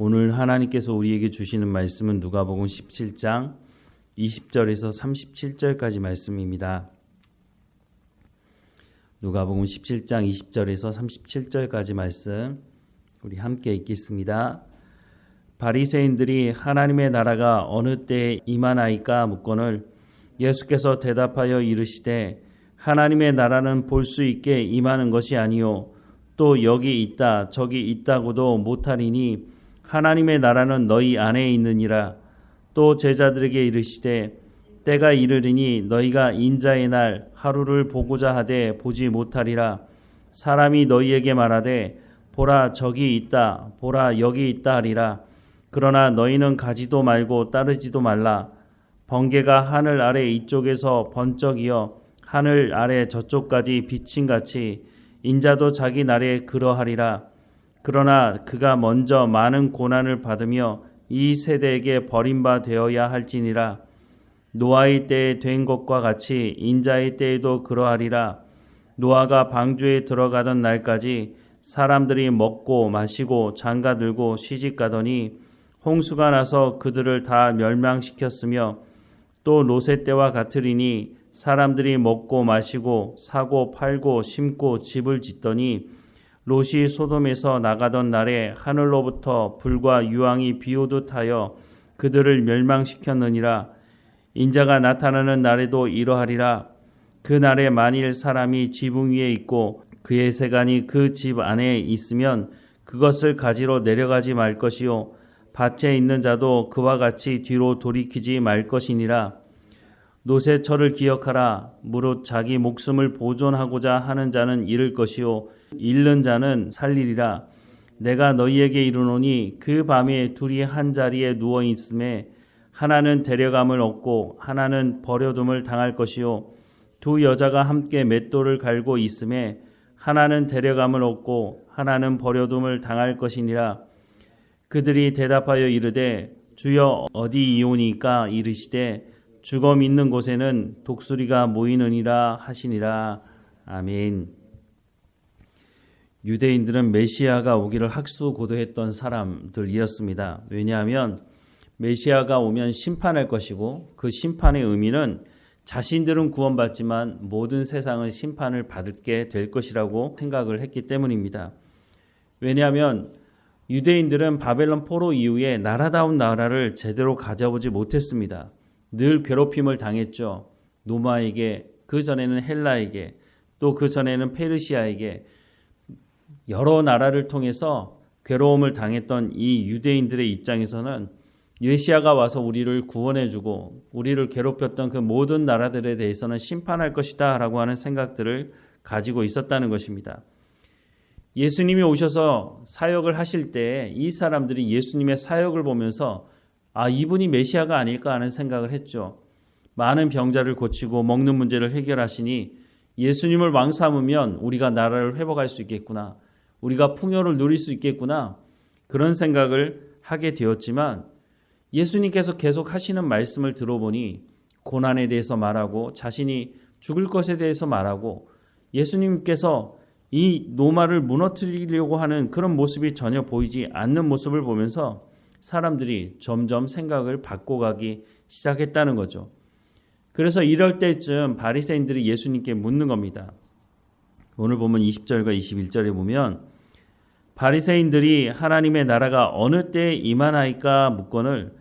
오늘 하나님께서 우리에게 주시는 말씀은 누가복음 17장 20절에서 37절까지 말씀입니다. 누가복음 17장 20절에서 37절까지 말씀 우리 함께 읽겠습니다. 바리새인들이 하나님의 나라가 어느 때에 임하나이까 묻거늘 예수께서 대답하여 이르시되 하나님의 나라는 볼 수 있게 임하는 것이 아니요 또 여기 있다 저기 있다고도 못하리니 하나님의 나라는 너희 안에 있느니라. 또 제자들에게 이르시되 때가 이르리니 너희가 인자의 날 하루를 보고자 하되 보지 못하리라. 사람이 너희에게 말하되 보라 저기 있다 보라 여기 있다 하리라. 그러나 너희는 가지도 말고 따르지도 말라. 번개가 하늘 아래 이쪽에서 번쩍이어 하늘 아래 저쪽까지 비침같이 인자도 자기 날에 그러하리라. 그러나 그가 먼저 많은 고난을 받으며 이 세대에게 버림바 되어야 할지니라. 노아의 때에 된 것과 같이 인자의 때에도 그러하리라. 노아가 방주에 들어가던 날까지 사람들이 먹고 마시고 장가들고 시집가더니 홍수가 나서 그들을 다 멸망시켰으며 또 롯의 때와 같으리니 사람들이 먹고 마시고 사고 팔고 심고 집을 짓더니 롯이 소돔에서 나가던 날에 하늘로부터 불과 유황이 비오듯 하여 그들을 멸망시켰느니라. 인자가 나타나는 날에도 이러하리라. 그 날에 만일 사람이 지붕 위에 있고 그의 세간이 그 집 안에 있으면 그것을 가지러 내려가지 말 것이요 밭에 있는 자도 그와 같이 뒤로 돌이키지 말 것이니라. 롯의 철을 기억하라. 무릇 자기 목숨을 보존하고자 하는 자는 잃을 것이요 잃는 자는 살리리라. 내가 너희에게 이르노니 그 밤에 둘이 한 자리에 누워 있음에 하나는 데려감을 얻고 하나는 버려둠을 당할 것이요 두 여자가 함께 맷돌을 갈고 있음에 하나는 데려감을 얻고 하나는 버려둠을 당할 것이니라. 그들이 대답하여 이르되 주여 어디이오니까 이르시되 주검 있는 곳에는 독수리가 모이느니라 하시니라. 아멘. 유대인들은 메시아가 오기를 학수고대했던 사람들이었습니다. 왜냐하면 메시아가 오면 심판할 것이고 그 심판의 의미는 자신들은 구원받지만 모든 세상은 심판을 받게 될 것이라고 생각을 했기 때문입니다. 왜냐하면 유대인들은 바벨론 포로 이후에 나라다운 나라를 제대로 가져보지 못했습니다. 늘 괴롭힘을 당했죠. 로마에게, 그 전에는 헬라에게, 또 그 전에는 페르시아에게 여러 나라를 통해서 괴로움을 당했던 이 유대인들의 입장에서는 메시아가 와서 우리를 구원해주고 우리를 괴롭혔던 그 모든 나라들에 대해서는 심판할 것이다 라고 하는 생각들을 가지고 있었다는 것입니다. 예수님이 오셔서 사역을 하실 때 이 사람들이 예수님의 사역을 보면서 이분이 메시아가 아닐까 하는 생각을 했죠. 많은 병자를 고치고 먹는 문제를 해결하시니 예수님을 왕 삼으면 우리가 나라를 회복할 수 있겠구나. 우리가 풍요를 누릴 수 있겠구나. 그런 생각을 하게 되었지만 예수님께서 계속 하시는 말씀을 들어보니 고난에 대해서 말하고 자신이 죽을 것에 대해서 말하고 예수님께서 이 로마를 무너뜨리려고 하는 그런 모습이 전혀 보이지 않는 모습을 보면서 사람들이 점점 생각을 바꿔가기 시작했다는 거죠. 그래서 이럴 때쯤 바리새인들이 예수님께 묻는 겁니다. 오늘 보면 20절과 21절에 보면 바리새인들이 하나님의 나라가 어느 때에 임하나이까 묻거늘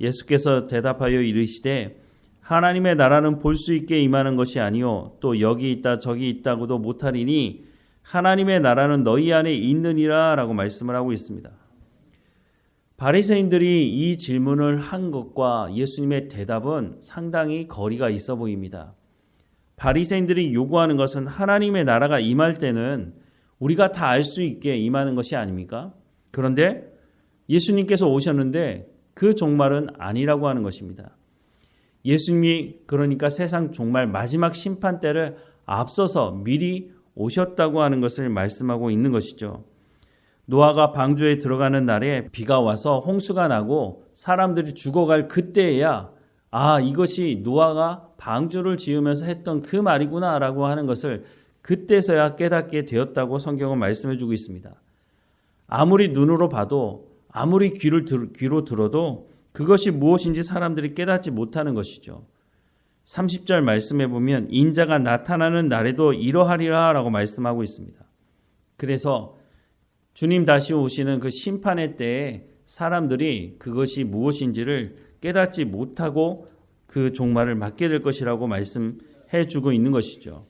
예수께서 대답하여 이르시되 하나님의 나라는 볼 수 있게 임하는 것이 아니요 또 여기 있다 저기 있다고도 못하리니 하나님의 나라는 너희 안에 있느니라 라고 말씀을 하고 있습니다. 바리새인들이 이 질문을 한 것과 예수님의 대답은 상당히 거리가 있어 보입니다. 바리새인들이 요구하는 것은 하나님의 나라가 임할 때는 우리가 다 알 수 있게 임하는 것이 아닙니까? 그런데 예수님께서 오셨는데 그 종말은 아니라고 하는 것입니다. 예수님이 그러니까 세상 종말 마지막 심판 때를 앞서서 미리 오셨다고 하는 것을 말씀하고 있는 것이죠. 노아가 방주에 들어가는 날에 비가 와서 홍수가 나고 사람들이 죽어갈 그때에야 이것이 노아가 방주를 지으면서 했던 그 말이구나 라고 하는 것을 그때서야 깨닫게 되었다고 성경은 말씀해 주고 있습니다. 아무리 눈으로 봐도 아무리 귀로 들어도 그것이 무엇인지 사람들이 깨닫지 못하는 것이죠. 30절 말씀해 보면 인자가 나타나는 날에도 이러하리라 라고 말씀하고 있습니다. 그래서 주님 다시 오시는 그 심판의 때에 사람들이 그것이 무엇인지를 깨닫지 못하고 그 종말을 맞게 될 것이라고 말씀해 주고 있는 것이죠.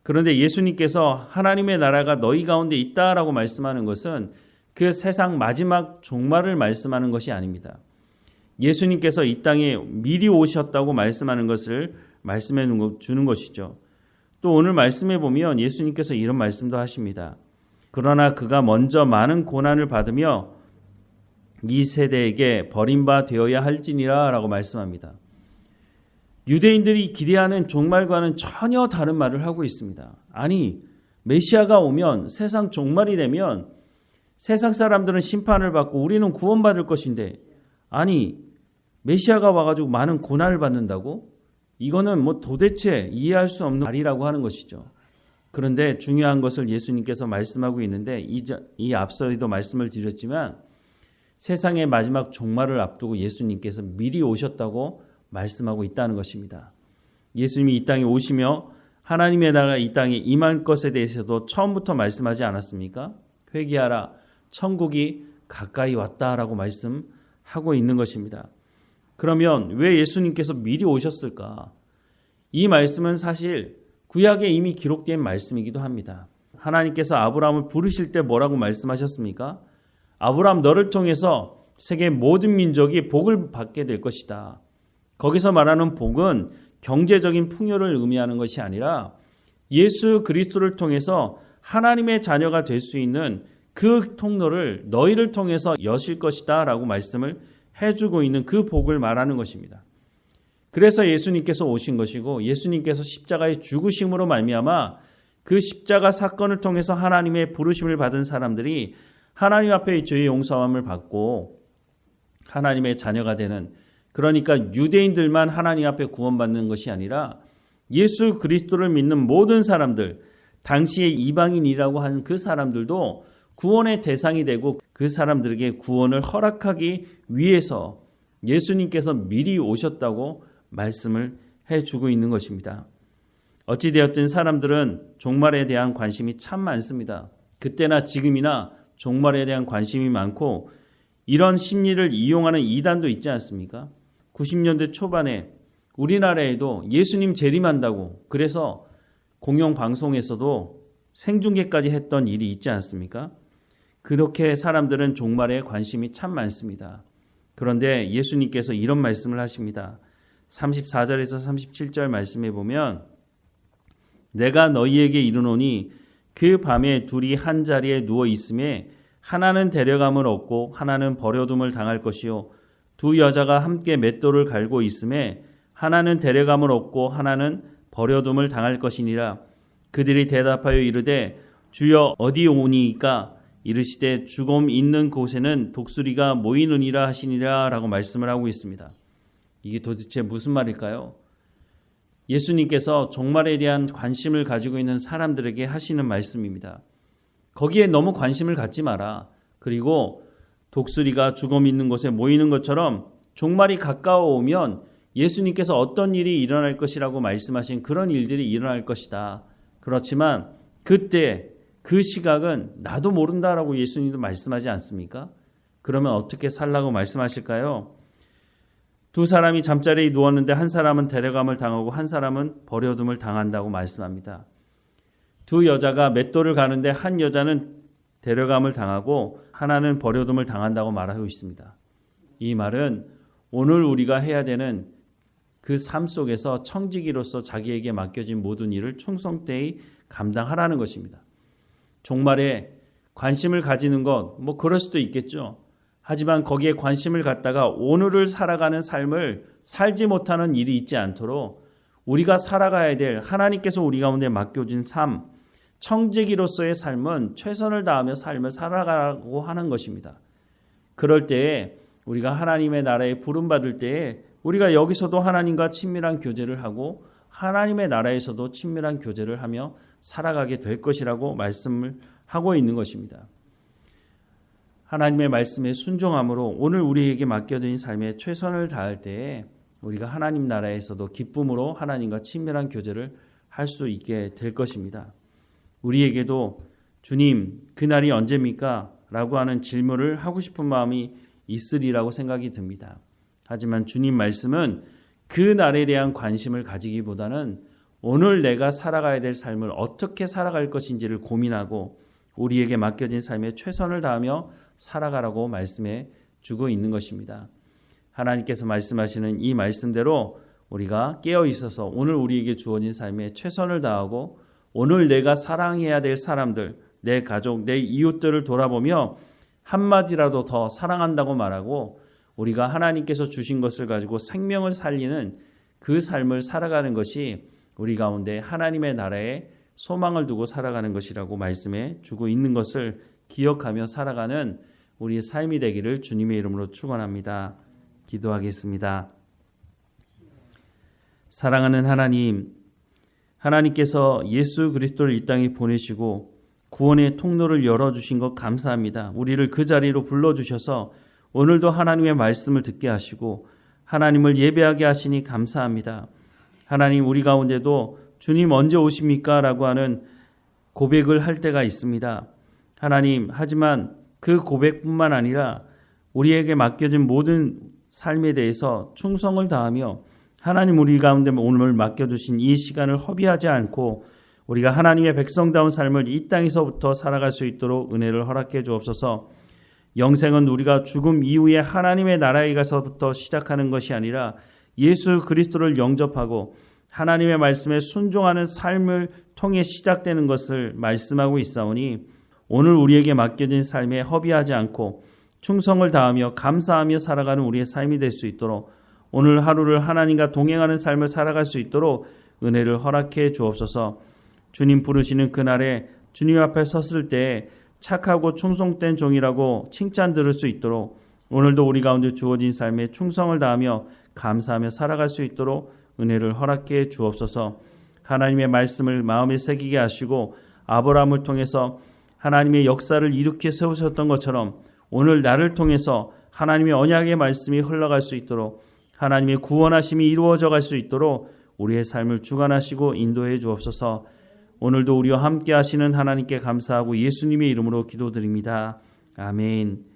그런데 예수님께서 하나님의 나라가 너희 가운데 있다라고 말씀하는 것은 그 세상 마지막 종말을 말씀하는 것이 아닙니다. 예수님께서 이 땅에 미리 오셨다고 말씀하는 것을 말씀해 주는 것이죠. 또 오늘 말씀해 보면 예수님께서 이런 말씀도 하십니다. 그러나 그가 먼저 많은 고난을 받으며 이 세대에게 버림바 되어야 할지니라 라고 말씀합니다. 유대인들이 기대하는 종말과는 전혀 다른 말을 하고 있습니다. 아니, 메시아가 오면 세상 종말이 되면 세상 사람들은 심판을 받고 우리는 구원받을 것인데, 아니 메시아가 와가지고 많은 고난을 받는다고? 이거는 뭐 도대체 이해할 수 없는 말이라고 하는 것이죠. 그런데 중요한 것을 예수님께서 말씀하고 있는데 이 앞서에도 말씀을 드렸지만 세상의 마지막 종말을 앞두고 예수님께서 미리 오셨다고 말씀하고 있다는 것입니다. 예수님이 이 땅에 오시며 하나님의 나라가 이 땅에 임할 것에 대해서도 처음부터 말씀하지 않았습니까? 회개하라, 천국이 가까이 왔다라고 말씀하고 있는 것입니다. 그러면 왜 예수님께서 미리 오셨을까? 이 말씀은 사실 구약에 이미 기록된 말씀이기도 합니다. 하나님께서 아브라함을 부르실 때 뭐라고 말씀하셨습니까? 아브라함 너를 통해서 세계 모든 민족이 복을 받게 될 것이다. 거기서 말하는 복은 경제적인 풍요를 의미하는 것이 아니라 예수 그리스도를 통해서 하나님의 자녀가 될 수 있는 그 통로를 너희를 통해서 여실 것이다 라고 말씀을 해주고 있는 그 복을 말하는 것입니다. 그래서 예수님께서 오신 것이고 예수님께서 십자가의 죽으심으로 말미암아 그 십자가 사건을 통해서 하나님의 부르심을 받은 사람들이 하나님 앞에 죄의 용서함을 받고 하나님의 자녀가 되는, 그러니까 유대인들만 하나님 앞에 구원받는 것이 아니라 예수 그리스도를 믿는 모든 사람들, 당시의 이방인이라고 하는 그 사람들도 구원의 대상이 되고 그 사람들에게 구원을 허락하기 위해서 예수님께서 미리 오셨다고 말씀을 해주고 있는 것입니다. 어찌되었든 사람들은 종말에 대한 관심이 참 많습니다. 그때나 지금이나 종말에 대한 관심이 많고 이런 심리를 이용하는 이단도 있지 않습니까? 90년대 초반에 우리나라에도 예수님 재림한다고 그래서 공영방송에서도 생중계까지 했던 일이 있지 않습니까? 그렇게 사람들은 종말에 관심이 참 많습니다. 그런데 예수님께서 이런 말씀을 하십니다. 34절에서 37절 말씀에 보면 내가 너희에게 이르노니 그 밤에 둘이 한 자리에 누워 있음에 하나는 데려감을 얻고 하나는 버려둠을 당할 것이요 두 여자가 함께 맷돌을 갈고 있음에 하나는 데려감을 얻고 하나는 버려둠을 당할 것이니라. 그들이 대답하여 이르되 주여 어디 오니이까? 이르시되 죽음 있는 곳에는 독수리가 모이느니라 하시니라 라고 말씀을 하고 있습니다. 이게 도대체 무슨 말일까요? 예수님께서 종말에 대한 관심을 가지고 있는 사람들에게 하시는 말씀입니다. 거기에 너무 관심을 갖지 마라. 그리고 독수리가 죽음 있는 곳에 모이는 것처럼 종말이 가까워 오면 예수님께서 어떤 일이 일어날 것이라고 말씀하신 그런 일들이 일어날 것이다. 그렇지만 그때 그 시각은 나도 모른다라고 예수님도 말씀하지 않습니까? 그러면 어떻게 살라고 말씀하실까요? 두 사람이 잠자리에 누웠는데 한 사람은 데려감을 당하고 한 사람은 버려둠을 당한다고 말씀합니다. 두 여자가 맷돌을 가는데 한 여자는 데려감을 당하고 하나는 버려둠을 당한다고 말하고 있습니다. 이 말은 오늘 우리가 해야 되는 그 삶 속에서 청지기로서 자기에게 맡겨진 모든 일을 충성되이 감당하라는 것입니다. 종말에 관심을 가지는 것, 뭐 그럴 수도 있겠죠. 하지만 거기에 관심을 갖다가 오늘을 살아가는 삶을 살지 못하는 일이 있지 않도록 우리가 살아가야 될 하나님께서 우리 가운데 맡겨진 삶, 청지기로서의 삶은 최선을 다하며 삶을 살아가라고 하는 것입니다. 그럴 때에 우리가 하나님의 나라에 부름받을 때에 우리가 여기서도 하나님과 친밀한 교제를 하고 하나님의 나라에서도 친밀한 교제를 하며 살아가게 될 것이라고 말씀을 하고 있는 것입니다. 하나님의 말씀에 순종함으로 오늘 우리에게 맡겨진 삶에 최선을 다할 때에 우리가 하나님 나라에서도 기쁨으로 하나님과 친밀한 교제를 할 수 있게 될 것입니다. 우리에게도 주님, 그날이 언제입니까? 라고 하는 질문을 하고 싶은 마음이 있으리라고 생각이 듭니다. 하지만 주님 말씀은 그 날에 대한 관심을 가지기보다는 오늘 내가 살아가야 될 삶을 어떻게 살아갈 것인지를 고민하고 우리에게 맡겨진 삶에 최선을 다하며 살아가라고 말씀해 주고 있는 것입니다. 하나님께서 말씀하시는 이 말씀대로 우리가 깨어 있어서 오늘 우리에게 주어진 삶에 최선을 다하고 오늘 내가 사랑해야 될 사람들, 내 가족, 내 이웃들을 돌아보며 한마디라도 더 사랑한다고 말하고 우리가 하나님께서 주신 것을 가지고 생명을 살리는 그 삶을 살아가는 것이 우리 가운데 하나님의 나라에 소망을 두고 살아가는 것이라고 말씀해 주고 있는 것을 기억하며 살아가는 우리의 삶이 되기를 주님의 이름으로 축원합니다. 기도하겠습니다. 사랑하는 하나님, 하나님께서 예수 그리스도를 이 땅에 보내시고 구원의 통로를 열어주신 것 감사합니다. 우리를 그 자리로 불러주셔서 오늘도 하나님의 말씀을 듣게 하시고 하나님을 예배하게 하시니 감사합니다. 하나님, 우리 가운데도 주님 언제 오십니까? 라고 하는 고백을 할 때가 있습니다. 하나님, 하지만 그 고백뿐만 아니라 우리에게 맡겨진 모든 삶에 대해서 충성을 다하며 하나님 우리 가운데 오늘 맡겨주신 이 시간을 허비하지 않고 우리가 하나님의 백성다운 삶을 이 땅에서부터 살아갈 수 있도록 은혜를 허락해 주옵소서. 영생은 우리가 죽음 이후에 하나님의 나라에 가서부터 시작하는 것이 아니라 예수 그리스도를 영접하고 하나님의 말씀에 순종하는 삶을 통해 시작되는 것을 말씀하고 있사오니 오늘 우리에게 맡겨진 삶에 허비하지 않고 충성을 다하며 감사하며 살아가는 우리의 삶이 될 수 있도록 오늘 하루를 하나님과 동행하는 삶을 살아갈 수 있도록 은혜를 허락해 주옵소서. 주님 부르시는 그날에 주님 앞에 섰을 때 착하고 충성된 종이라고 칭찬 들을 수 있도록 오늘도 우리 가운데 주어진 삶에 충성을 다하며 감사하며 살아갈 수 있도록 은혜를 허락해 주옵소서. 하나님의 말씀을 마음에 새기게 하시고 아브라함을 통해서 하나님의 역사를 일으켜 세우셨던 것처럼 오늘 나를 통해서 하나님의 언약의 말씀이 흘러갈 수 있도록 하나님의 구원하심이 이루어져 갈 수 있도록 우리의 삶을 주관하시고 인도해 주옵소서. 오늘도 우리와 함께 하시는 하나님께 감사하고 예수님의 이름으로 기도드립니다. 아멘.